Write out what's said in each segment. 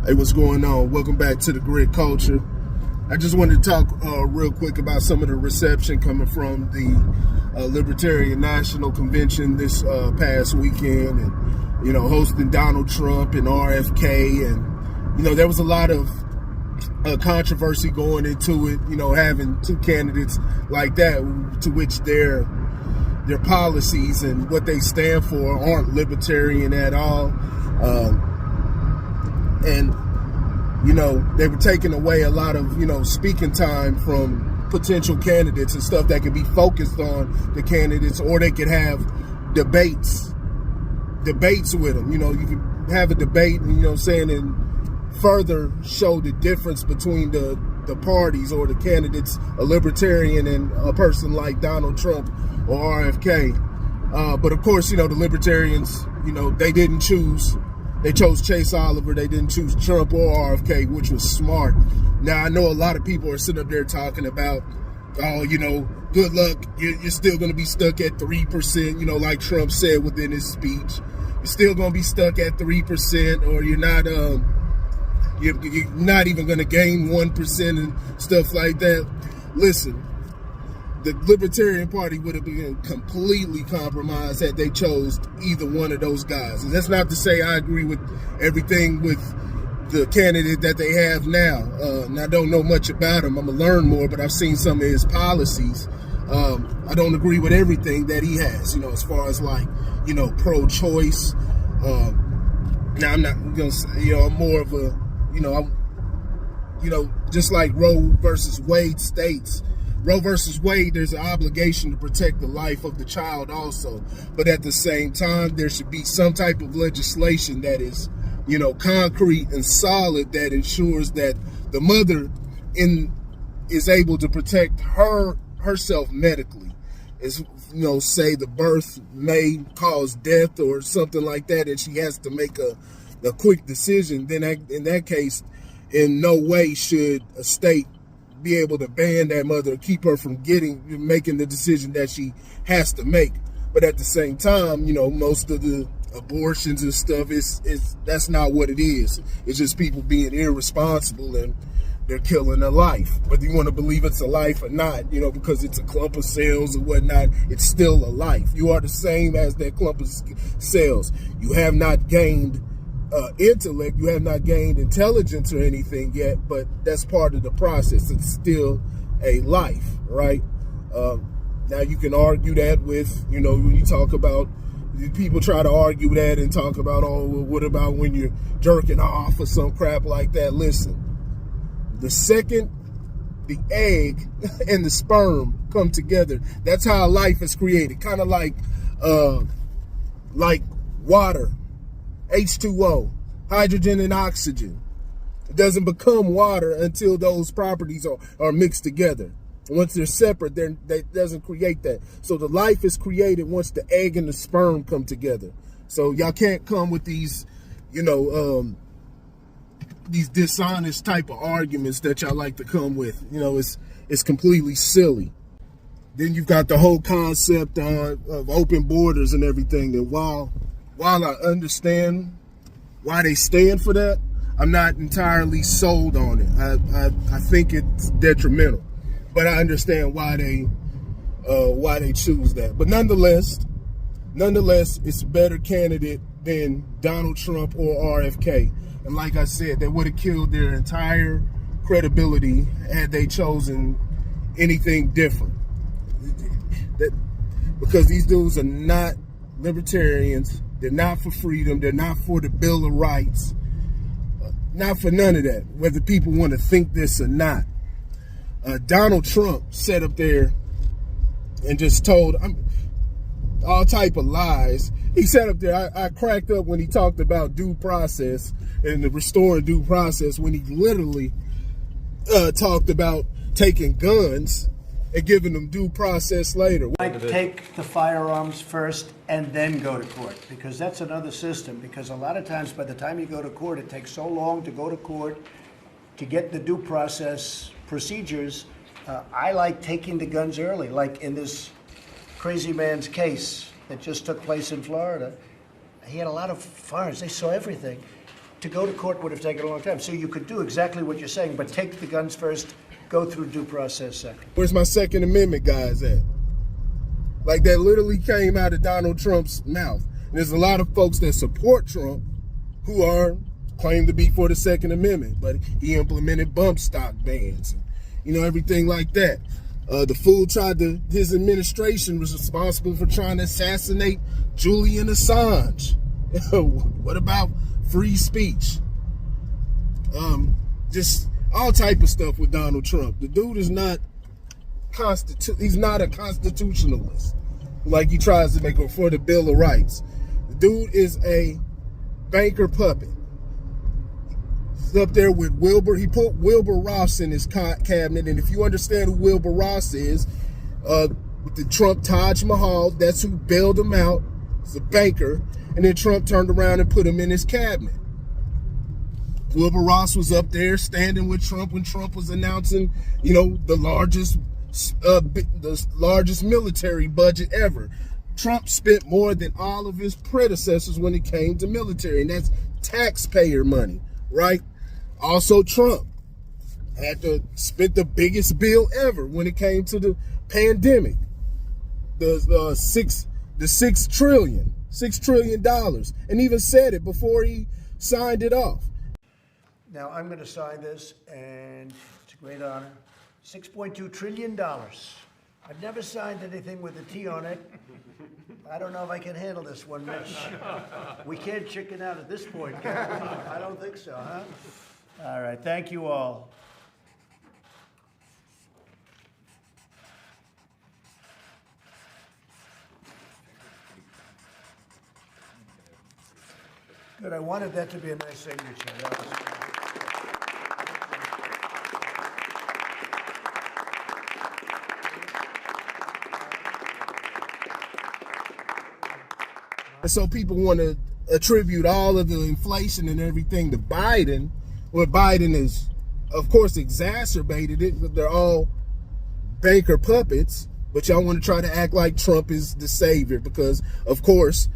Hey, what's going on? Welcome back to the Grid Culture. I just wanted to talk real quick about some of the reception coming from the Libertarian National Convention this past weekend, and hosting Donald Trump and RFK, and there was a lot of controversy going into it. Having two candidates like that, to which their policies and what they stand for aren't libertarian at all. And they were taking away a lot of, speaking time from potential candidates and stuff that could be focused on the candidates, or they could have debates with them. You could have a debate, and further show the difference between the parties or the candidates, a libertarian and a person like Donald Trump or RFK. But of course, the libertarians, they didn't choose. They chose Chase Oliver. They didn't choose Trump or RFK, which was smart. Now, I know a lot of people are sitting up there talking about, good luck. You're still going to be stuck at 3%, like Trump said within his speech. You're still going to be stuck at 3%, or you're not even going to gain 1% and stuff like that. Listen, the Libertarian Party would have been completely compromised had they chose either one of those guys. And that's not to say I agree with everything with the candidate that they have now. And I don't know much about him. I'm going to learn more, but I've seen some of his policies. I don't agree with everything that he has, as far as pro-choice. Now, I'm not going to say, I'm more of a, just like Roe versus Wade states, Roe versus Wade, there's an obligation to protect the life of the child also. But at the same time, there should be some type of legislation that is, concrete and solid, that ensures that the mother is able to protect herself medically. Is, say the birth may cause death or something like that, and she has to make a quick decision, then in that case, in no way should a state be able to ban that mother, keep her from making the decision that she has to make. But at the same time, most of the abortions and stuff that's not what it is. It's just people being irresponsible and they're killing a life. Whether you want to believe it's a life or not, because it's a clump of cells or whatnot, it's still a life. You are the same as that clump of cells. You have not gained intellect, you have not gained intelligence or anything yet, but that's part of the process. It's still a life, right? Now you can argue that with, when you talk about, people try to argue that and talk about, oh, well, what about when you're jerking off or some crap like that? Listen, the second the egg and the sperm come together, that's how life is created. Kind of like water, H2O, hydrogen and oxygen. It doesn't become water until those properties are mixed together. Once they're separate, that doesn't create that. So the life is created once the egg and the sperm come together. So y'all can't come with these, these dishonest type of arguments that y'all like to come with. It's completely silly. Then you've got the whole concept of open borders and everything. And while I understand why they stand for that, I'm not entirely sold on it. I think it's detrimental, but I understand why they choose that. But nonetheless, it's a better candidate than Donald Trump or RFK. And like I said, they would have killed their entire credibility had they chosen anything different. Because these dudes are not libertarians. They're not for freedom. They're not for the Bill of Rights. Not for none of that, whether people want to think this or not. Donald Trump sat up there and just told all type of lies. He sat up there. I cracked up when he talked about due process and the restoring due process, when he literally talked about taking guns and giving them due process later. Like take the firearms first and then go to court, because that's another system. Because a lot of times by the time you go to court, it takes so long to go to court to get the due process procedures. I like taking the guns early, like in this crazy man's case that just took place in Florida. He had a lot of firearms. They saw everything. to go to court would have taken a long time. So you could do exactly what you're saying, but take the guns first, go through due process second. Where's my Second Amendment guys at? Like, that literally came out of Donald Trump's mouth. And there's a lot of folks that support Trump who claim to be for the Second Amendment, but he implemented bump stock bans and, everything like that. The fool his administration was responsible for trying to assassinate Julian Assange. What about free speech? Just all type of stuff with Donald Trump. The dude is not he's not a constitutionalist like he tries to make it for the Bill of Rights. The dude is a banker puppet. He's up there with Wilbur. He put Wilbur Ross in his cabinet, and if you understand who Wilbur Ross is, with the Trump Taj Mahal, that's who bailed him out. He's a banker, and then Trump turned around and put him in his cabinet. Wilbur Ross was up there standing with Trump when Trump was announcing, the largest military budget ever. Trump spent more than all of his predecessors when it came to military, and that's taxpayer money, right? Also, Trump had to spend the biggest bill ever when it came to the pandemic, the $6 trillion, and even said it before he signed it off. Now, I'm going to sign this, and it's a great honor. $6.2 trillion. I've never signed anything with a T on it. I don't know if I can handle this one, Mitch. We can't chicken out at this point, can we? I don't think so, huh? All right, thank you all. Good, I wanted that to be a nice signature. That was good. And so people want to attribute all of the inflation and everything to Biden. Well, Biden is, of course, exacerbated it, but they're all banker puppets. But y'all want to try to act like Trump is the savior because, of course,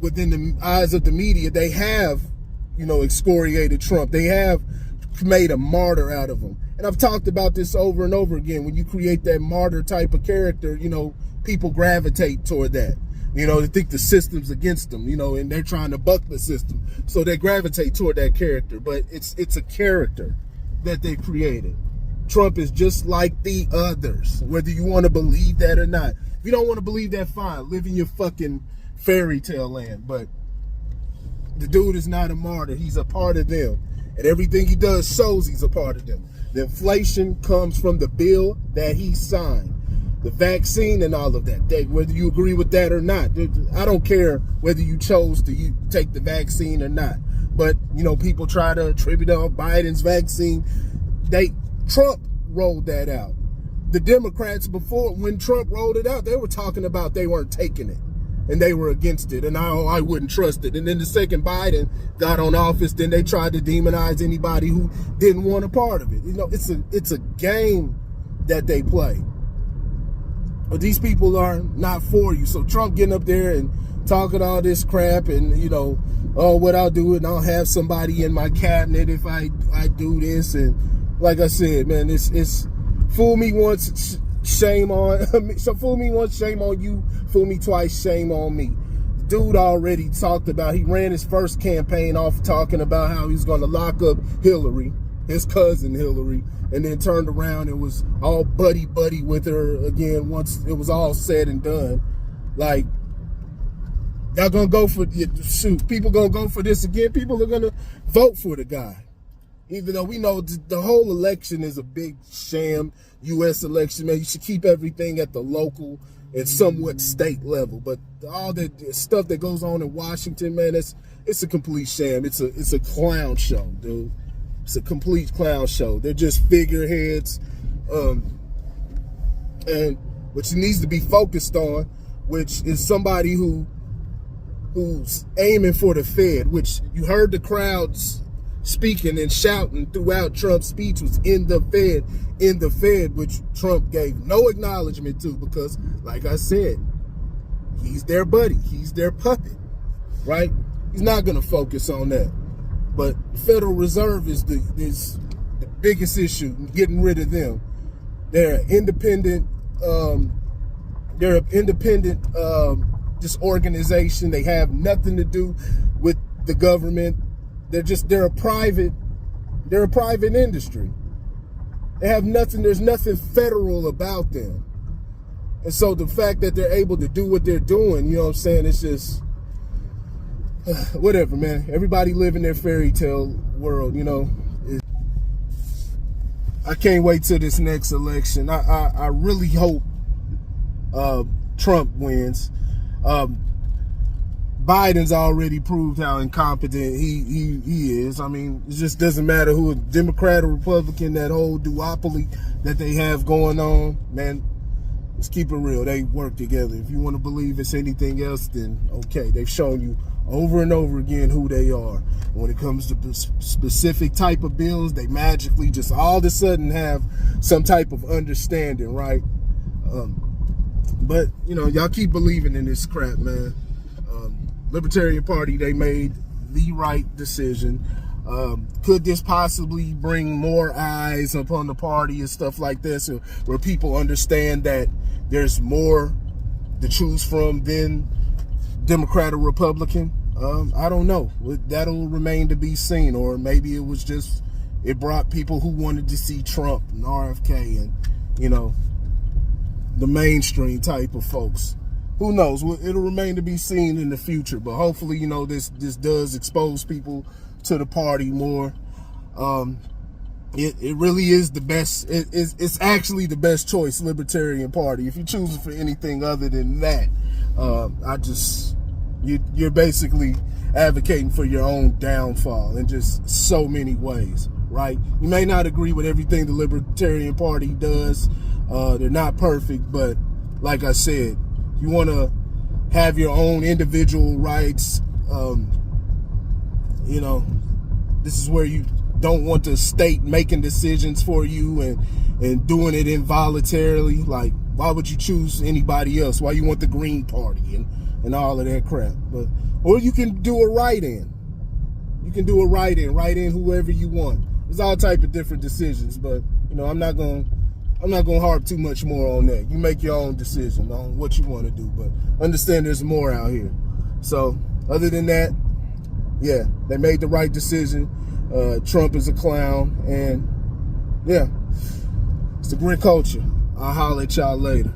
within the eyes of the media, they have, excoriated Trump. They have made a martyr out of him. And I've talked about this over and over again. When you create that martyr type of character, people gravitate toward that. They think the system's against them, and they're trying to buck the system. So they gravitate toward that character. But it's a character that they created. Trump is just like the others, whether you want to believe that or not. If you don't want to believe that, fine. Live in your fucking fairy tale land. But the dude is not a martyr. He's a part of them. And everything he does shows he's a part of them. The inflation comes from the bill that he signed. The vaccine and all of that, whether you agree with that or not. I don't care whether you chose to take the vaccine or not. But, people try to attribute on Biden's vaccine. Trump rolled that out. The Democrats before, when Trump rolled it out, they were talking about they weren't taking it. And they were against it. And I wouldn't trust it. And then the second Biden got on office, then they tried to demonize anybody who didn't want a part of it. It's a game that they play. But these people are not for you. So Trump getting up there and talking all this crap and, what I'll do and I'll have somebody in my cabinet if I do this. And like I said, man, it's fool me once, shame on so fool me once, shame on you. Fool me twice, shame on me. Dude already talked about, he ran his first campaign off talking about how he's going to lock up Hillary, his cousin Hillary, and then turned around and was all buddy with her again once it was all said and done. Like, y'all gonna go for, people gonna go for this again. People are gonna vote for the guy. Even though we know the whole election is a big sham, U.S. election, man, you should keep everything at the local and somewhat state level. But all the stuff that goes on in Washington, man, it's a complete sham. It's a clown show, dude. It's a complete clown show. They're just figureheads. And which needs to be focused on, which is somebody who's aiming for the Fed, which you heard the crowds speaking and shouting throughout Trump's speech was in the Fed, which Trump gave no acknowledgement to because, like I said, he's their buddy. He's their puppet, right? He's not going to focus on that. But the Federal Reserve is the biggest issue, getting rid of them. They're independent. They're an independent just organization. They have nothing to do with the government. They're a private industry. They have nothing. There's nothing federal about them. And so the fact that they're able to do what they're doing, you know what I'm saying? It's just whatever, man. Everybody live in their fairy tale world, you know. I can't wait till this next election. I really hope Trump wins. Biden's already proved how incompetent he is. I mean, it just doesn't matter who, Democrat or Republican, that whole duopoly that they have going on, man. Let's keep it real. They work together. If you want to believe it's anything else, then okay. They've shown you over and over again who they are. When it comes to specific type of bills, they magically just all of a sudden have some type of understanding, right? But, you know, y'all keep believing in this crap, man. Libertarian Party, they made the right decision. Could this possibly bring more eyes upon the party and stuff like this, where people understand that there's more to choose from than Democrat or Republican? I don't know. That'll remain to be seen. Or maybe it was just, it brought people who wanted to see Trump and RFK and, you know, the mainstream type of folks. Who knows? It'll remain to be seen in the future. But hopefully, you know, this does expose people to the party more. It really is the best. It's actually the best choice, Libertarian Party. If you choose it for anything other than that, you're basically advocating for your own downfall in just so many ways, right? You may not agree with everything the Libertarian Party does. They're not perfect, but like I said, you want to have your own individual rights. You know, this is where you don't want the state making decisions for you and doing it involuntarily. Like, why would you choose anybody else? Why you want the Green Party and all of that crap? Or you can do a write-in. You can do a write-in whoever you want. There's all type of different decisions, but you know, I'm not gonna harp too much more on that. You make your own decision on what you want to do, but understand there's more out here. So other than that, yeah, they made the right decision. Trump is a clown, and yeah, it's the grit culture. I'll holler at y'all later.